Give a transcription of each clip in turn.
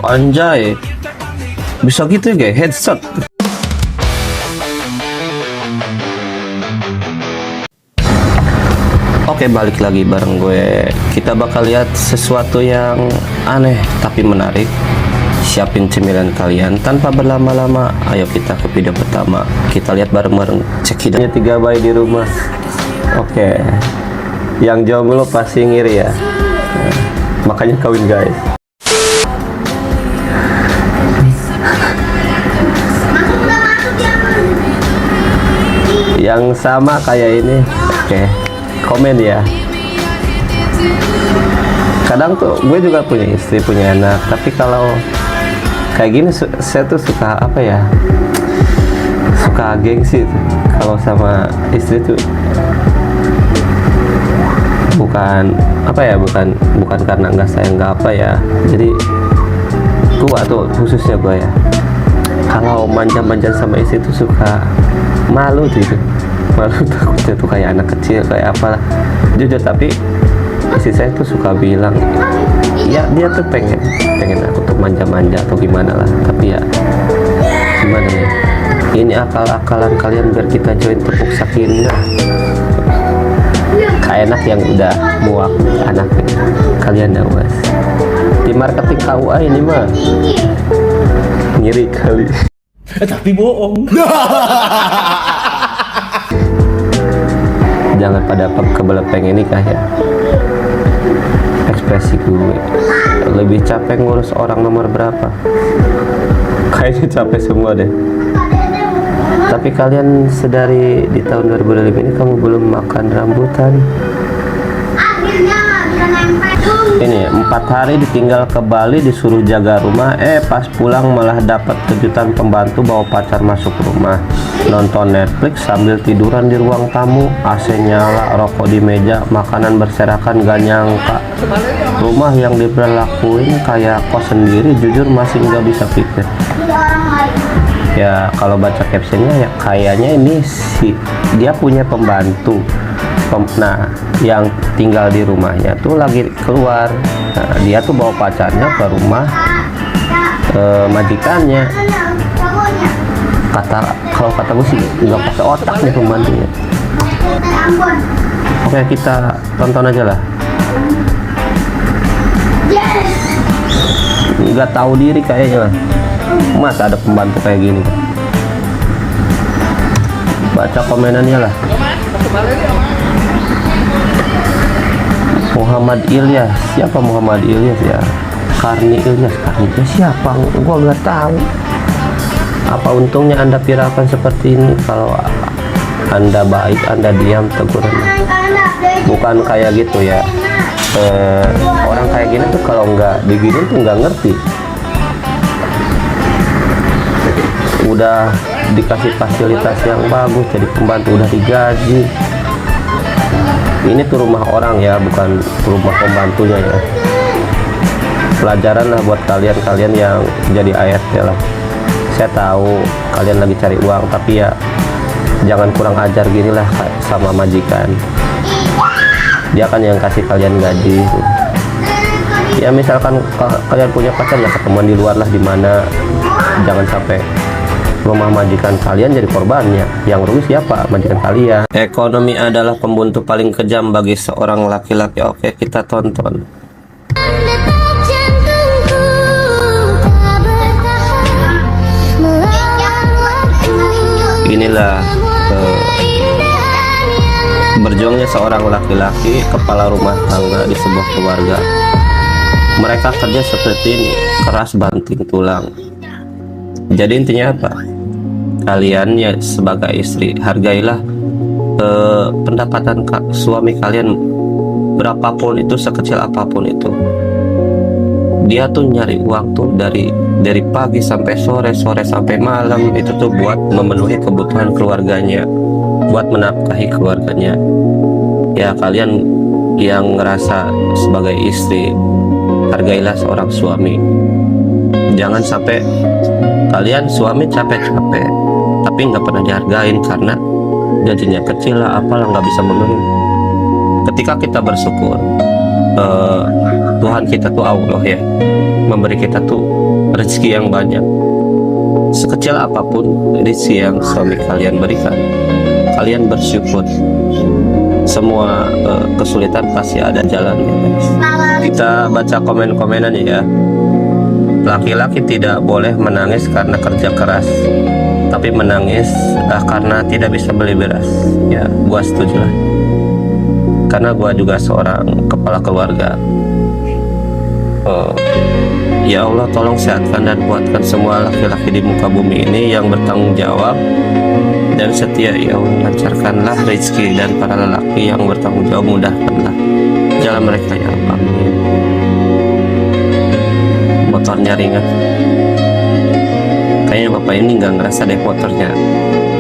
Anjay, bisa gitu ya guys, headshot. Oke, balik lagi bareng gue. Kita bakal lihat sesuatu yang aneh tapi menarik. Siapin cemilan kalian tanpa berlama-lama. Ayo kita ke video pertama. Kita lihat bareng-bareng. Cekidanya 3 bayi di rumah. Oke, yang jomblo pasti ngiri ya. Nah, makanya kawin guys. Yang sama kayak ini. Oke, komen ya. Kadang tuh gue juga punya istri, punya anak, tapi kalau kayak gini saya tuh suka apa ya, suka gengsi tuh. Kalau sama istri tuh bukan apa ya, bukan karena nggak sayang nggak apa ya, jadi gue tuh khususnya gue ya, kalau manja-manja sama istri tuh suka malu gitu, malu takutnya tuh kayak anak kecil kayak apa, jujur. Tapi istri saya tuh suka bilang ya dia tuh pengen aku tuh manja-manja atau gimana lah, tapi ya gimana ya, ini akal-akalan kalian biar kita join tepuk sakinah. Kayak anak yang udah muak anaknya, kalian awas di marketing KUA ini mah ngiri kali. Tapi bohong. Jangan pada kebelet pengen nikah ya. Ekspresi gue lebih capek ngurus orang nomor berapa, kayaknya capek semua deh. Tapi kalian sedari di tahun 2005 ini kamu belum makan rambutan. Ini 4 hari ditinggal ke Bali, disuruh jaga rumah, pas pulang malah dapat kejutan pembantu bawa pacar masuk rumah, nonton Netflix sambil tiduran di ruang tamu, AC nyala, rokok di meja, makanan berserakan. Gak nyangka rumah yang diperlakuin kayak kos sendiri. Jujur masih nggak bisa pikir ya. Kalau baca captionnya ya kayaknya ini dia punya pembantu. Nah, yang tinggal di rumahnya tuh lagi keluar. Nah, dia tuh bawa pacarnya ke rumah majikannya. Kalau kata gue sih nggak pakai otak nih pembantunya. Oke, kita tonton aja lah. Nggak tahu diri kayaknya lah. Masa ada pembantu kayak gini? Baca komenannya lah. Muhammad Ilyas, siapa Muhammad Ilyas ya? Karni Ilyas siapa? Gua nggak tahu. Apa untungnya Anda viralkan seperti ini? Kalau Anda baik, Anda diam, teguran. Bukan kayak gitu ya. Orang kayak gini tuh kalau nggak diginin tuh nggak ngerti. Udah dikasih fasilitas yang bagus, jadi pembantu udah digaji. Ini tuh rumah orang ya, bukan rumah pembantunya ya. Pelajaran lah buat kalian yang jadi ART lah. Saya tahu kalian lagi cari uang, tapi ya jangan kurang ajar gini lah sama majikan. Dia kan yang kasih kalian gaji. Ya misalkan kalian punya pacar ya ketemuan di luar lah, di mana. Jangan sampai rumah majikan kalian jadi korbannya. Yang rugi siapa? Majikan kalian. Ekonomi adalah pembuntu paling kejam bagi seorang laki-laki. Oke, kita tonton. Inilah berjuangnya seorang laki-laki kepala rumah tangga di sebuah keluarga. Mereka kerja seperti ini, keras banting tulang. Jadi intinya apa? Kalian ya sebagai istri, hargailah pendapatan suami kalian, berapapun itu, sekecil apapun itu. Dia tuh nyari uang tuh dari pagi sampai sore sampai malam, itu tuh buat memenuhi kebutuhan keluarganya, buat menafkahi keluarganya. Ya kalian yang ngerasa sebagai istri, hargailah seorang suami. Jangan sampai kalian suami capek-capek tapi nggak pernah dihargain karena gajinya kecil lah, apalah, nggak bisa memenuhi. Ketika kita bersyukur, Tuhan kita tuh Allah ya, memberi kita tuh rezeki yang banyak. Sekecil apapun rezeki yang suami kalian berikan, kalian bersyukur. Semua kesulitan pasti ada jalannya, guys. Kita baca komen-komenan ya. Laki-laki tidak boleh menangis karena kerja keras, tapi menangis karena tidak bisa beli beras. Ya, gua setuju lah. Karena gua juga seorang kepala keluarga. Ya Allah, tolong sehatkan dan kuatkan semua laki-laki di muka bumi ini yang bertanggung jawab dan setia. Ya Allah, lancarkanlah rezeki dan para lelaki yang bertanggung jawab, mudahkanlah jalan mereka ya Allah. Amin. Motornya ringan. Kayaknya bapak ini nggak ngerasa deh motornya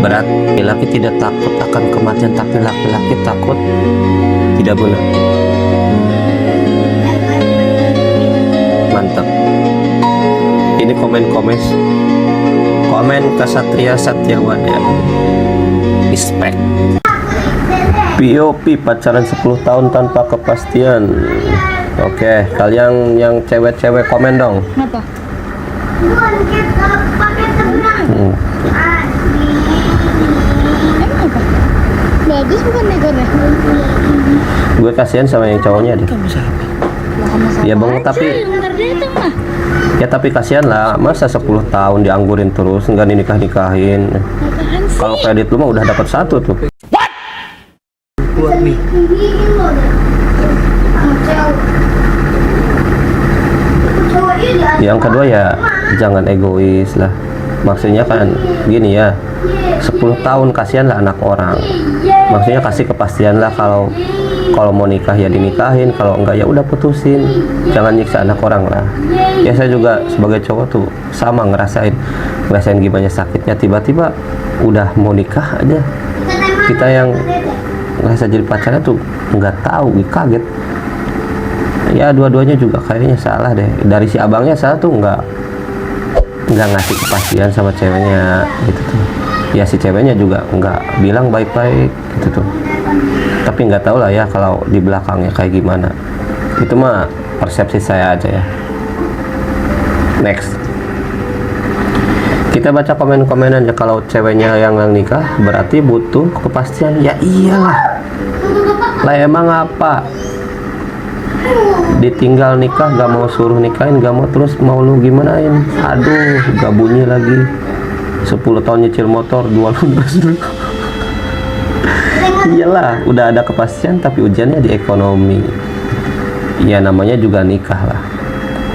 berat. Laki-laki tidak takut akan kematian, tapi laki-laki takut tidak benar. Mantap. Ini komen Kesatria Satyawada. Respect. POP pacaran 10 tahun tanpa kepastian. Oke, kalian yang cewek-cewek komen dong. Kenapa? Emang apa? Bagus bukan negarnya? Gue kasihan sama yang cowoknya deh. Ya bang, tapi ya tapi kasihan lah, masa 10 tahun dianggurin terus nggak dinikah-nikahin. Kalau kredit lu mah udah dapat satu tuh. Yang kedua ya jangan egois lah. Maksudnya kan gini ya, 10 tahun kasihan lah anak orang. Maksudnya kasih kepastian lah, kalau mau nikah ya dinikahin, kalau enggak ya udah putusin. Jangan nyiksa anak orang lah. Ya saya juga sebagai cowok tuh sama ngerasain gimana sakitnya tiba-tiba udah mau nikah aja. Kita yang ngerasa jadi pacarnya tuh nggak tahu, kaget. Ya dua-duanya juga kayaknya salah deh. Dari si abangnya salah tuh nggak ngasih kepastian sama ceweknya gitu tuh. Ya si ceweknya juga nggak bilang baik-baik gitu tuh. Tapi nggak tahu lah ya kalau di belakangnya kayak gimana. Itu mah persepsi saya aja ya. Next, kita baca komen-komenan ya. Kalau ceweknya yang nikah berarti butuh kepastian. Ya iyalah lah, emang apa ditinggal nikah gak mau suruh nikahin, gak mau, terus mau lu gimanain? Aduh, gak bunyi lagi. 10 tahun nyicil motor, jual lunas dulu. Iyalah, udah ada kepastian tapi ujiannya di ekonomi. Ya namanya juga nikah lah.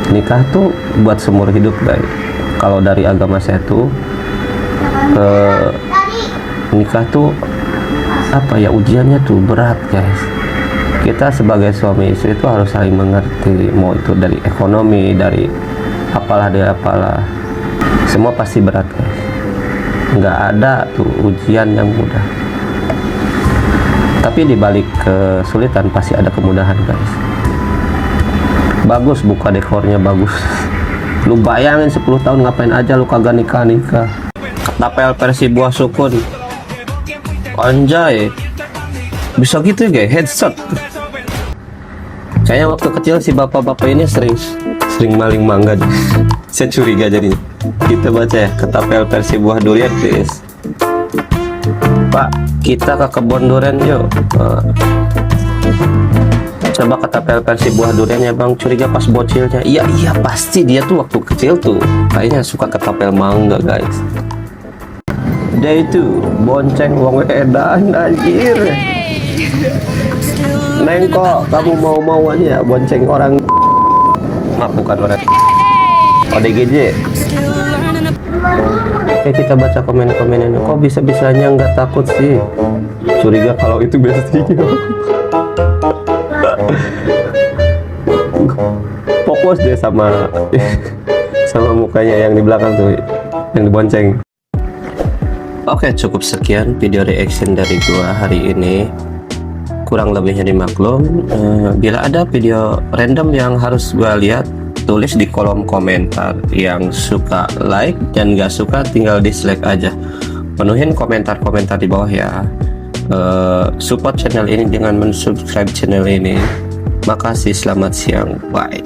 Nikah tuh buat seumur hidup guys. Kalau dari agama saya tuh nikah tuh apa ya, ujiannya tuh berat guys. Kita sebagai suami istri itu harus saling mengerti, mau itu dari ekonomi, dari apalah, semua pasti berat guys. Nggak ada tuh ujian yang mudah. Tapi dibalik kesulitan pasti ada kemudahan guys. Bagus buka dekornya, bagus. Lu bayangin 10 tahun ngapain aja lu kagak nikah. Tapel versi buah sukun. Anjay, bisa gitu ya guys, headshot. Kayaknya waktu kecil si bapak-bapak ini sering maling mangga. Saya curiga jadinya. Kita baca ya, ketapel versi buah durian guys. Pak, kita ke kebun durian yuk. Coba ketapel versi buah duriannya bang, curiga pas bocilnya. Iya pasti dia tuh waktu kecil tuh kayaknya suka ketapel mangga guys. Dia itu bonceng wong edan anjir. Neng kok kamu mau aja bonceng orang, maaf bukan orang ODGJ. Oke, kita baca komen-komen ini. Kok bisa-bisanya nggak takut sih? Curiga kalau itu biasanya. Fokus dia sama mukanya yang di belakang tuh, yang dibonceng. Oke, cukup sekian video reaction dari gua hari ini. Kurang lebihnya dimaklum. Bila ada video random yang harus gua lihat, tulis di kolom komentar. Yang suka like dan gak suka tinggal dislike aja. Penuhin komentar-komentar di bawah ya. Support channel ini dengan mensubscribe channel ini. Makasih, selamat siang, bye.